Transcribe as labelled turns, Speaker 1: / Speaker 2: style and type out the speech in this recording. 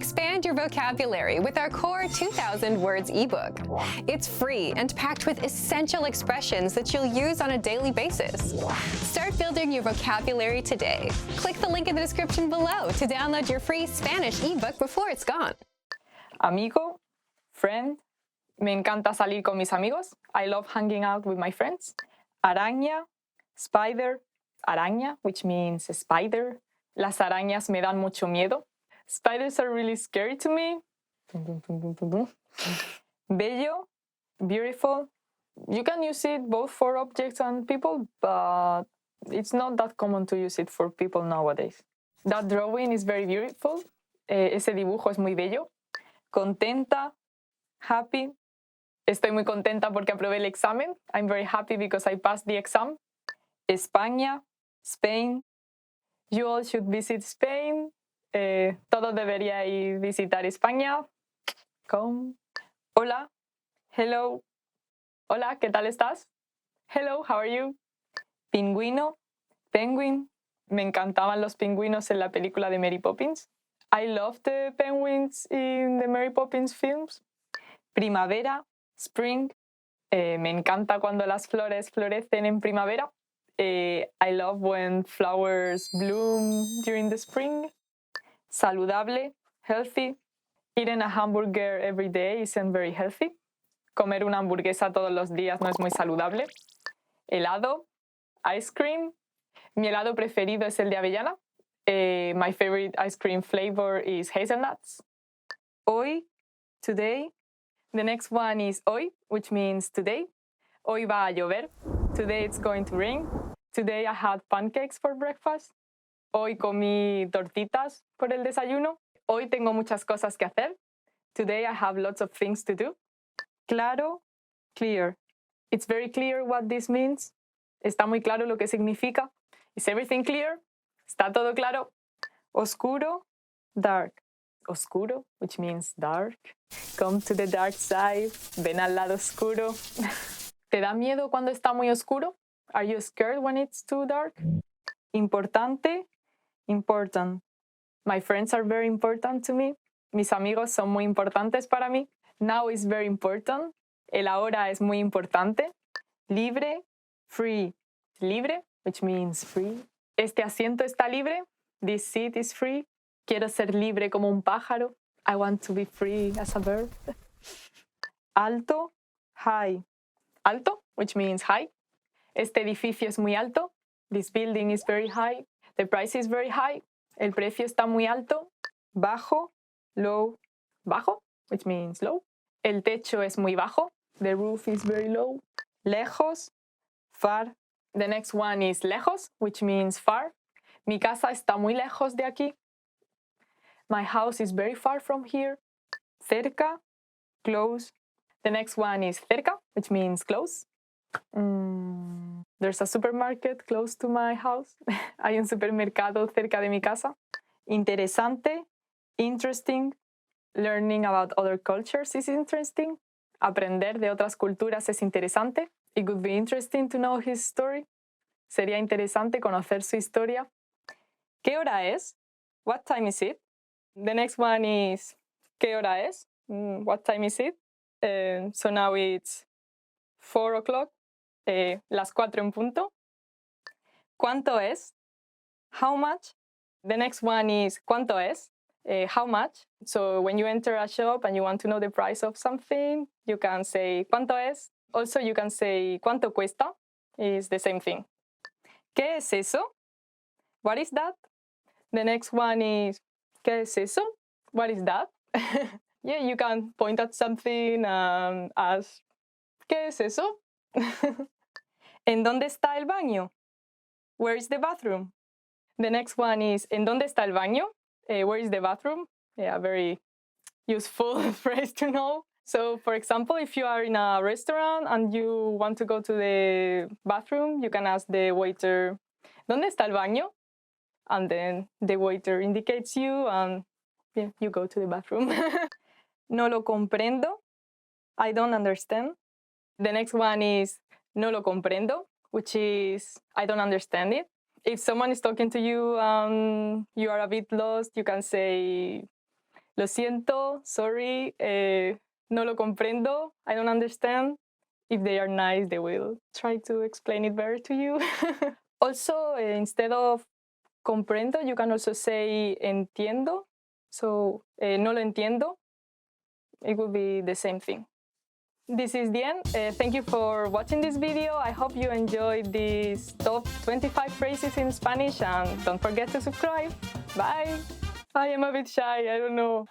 Speaker 1: Expand your vocabulary with our Core 2000 Words ebook. It's free and packed with essential expressions that you'll use on a daily basis. Start building your vocabulary today. Click the link in the description below to download your free Spanish ebook before it's gone.
Speaker 2: Amigo, friend, me encanta salir con mis amigos. I love hanging out with my friends. Araña, spider, araña, which means spider. Las arañas me dan mucho miedo. Spiders are really scary to me. Bello, beautiful. You can use it both for objects and people, but it's not that common to use it for people nowadays. That drawing is very beautiful. Ese dibujo es muy bello. Contenta, happy. Estoy muy contenta porque aprobé el examen. I'm very happy because I passed the exam. España, Spain. You all should visit Spain. Todos deberíais visitar España. Come. Hola. Hello. Hola, ¿qué tal estás? Hello, how are you? Pingüino. Penguin. Me encantaban los pingüinos en la película de Mary Poppins. I love the penguins in the Mary Poppins films. Primavera. Spring. Me encanta cuando las flores florecen en primavera. I love when flowers bloom during the spring. Saludable, healthy. Eating a hamburger every day isn't very healthy. Comer una hamburguesa todos los días no es muy saludable. Helado, ice cream. Mi helado preferido es el de avellana. My favorite ice cream flavor is hazelnuts. Hoy, today. The next one is hoy, which means today. Hoy va a llover. Today it's going to rain. Today I had pancakes for breakfast. Hoy comí tortitas por el desayuno. Hoy tengo muchas cosas que hacer. Today I have lots of things to do. Claro, clear. It's very clear what this means. Está muy claro lo que significa. Is everything clear? ¿Está todo claro? Oscuro, dark. Oscuro, which means dark. Come to the dark side. Ven al lado oscuro. ¿Te da miedo cuando está muy oscuro? Are you scared when it's too dark? Importante, important. My friends are very important to me. Mis amigos son muy importantes para mí. Now is very important. El ahora es muy importante. Libre, free. Libre, which means free. Este asiento está libre. This seat is free. Quiero ser libre como un pájaro. I want to be free as a bird. Alto, high. Alto, which means high. Este edificio es muy alto. This building is very high. The price is very high. El precio está muy alto. Bajo, low. Bajo, which means low. El techo es muy bajo. The roof is very low. Lejos, far. The next one is lejos, which means far. Mi casa está muy lejos de aquí. My house is very far from here. Cerca, close. The next one is cerca, which means close. There's a supermarket close to my house. Hay un supermercado cerca de mi casa. Interesante, interesting. Learning about other cultures is interesting. Aprender de otras culturas es interesante. It would be interesting to know his story. Sería interesante conocer su historia. ¿Qué hora es? What time is it? The next one is ¿qué hora es? What time is it? So now it's 4 o'clock. Las 4 en punto. ¿Cuánto es? How much? The next one is ¿cuánto es? How much? So when you enter a shop and you want to know the price of something, you can say ¿cuánto es? Also, you can say ¿cuánto cuesta? It's the same thing. ¿Qué es eso? What is that? The next one is ¿qué es eso? What is that? Yeah, you can point at something and ask ¿qué es eso? ¿En dónde está el baño? Where is the bathroom? The next one is ¿en dónde está el baño? Where is the bathroom? Yeah, very useful phrase to know. So, for example, if you are in a restaurant and you want to go to the bathroom, you can ask the waiter, ¿dónde está el baño? And then the waiter indicates you and yeah, you go to the bathroom. No lo comprendo. I don't understand. The next one is no lo comprendo, which is I don't understand it. If someone is talking to you and you are a bit lost, you can say lo siento, sorry, no lo comprendo, I don't understand. If they are nice, they will try to explain it better to you. Also, instead of comprendo, you can also say entiendo. So, no lo entiendo. It will be the same thing. This is the end. Thank you for watching this video. I hope you enjoyed these top 25 phrases in Spanish, and don't forget to subscribe. Bye! I am a bit shy, I don't know.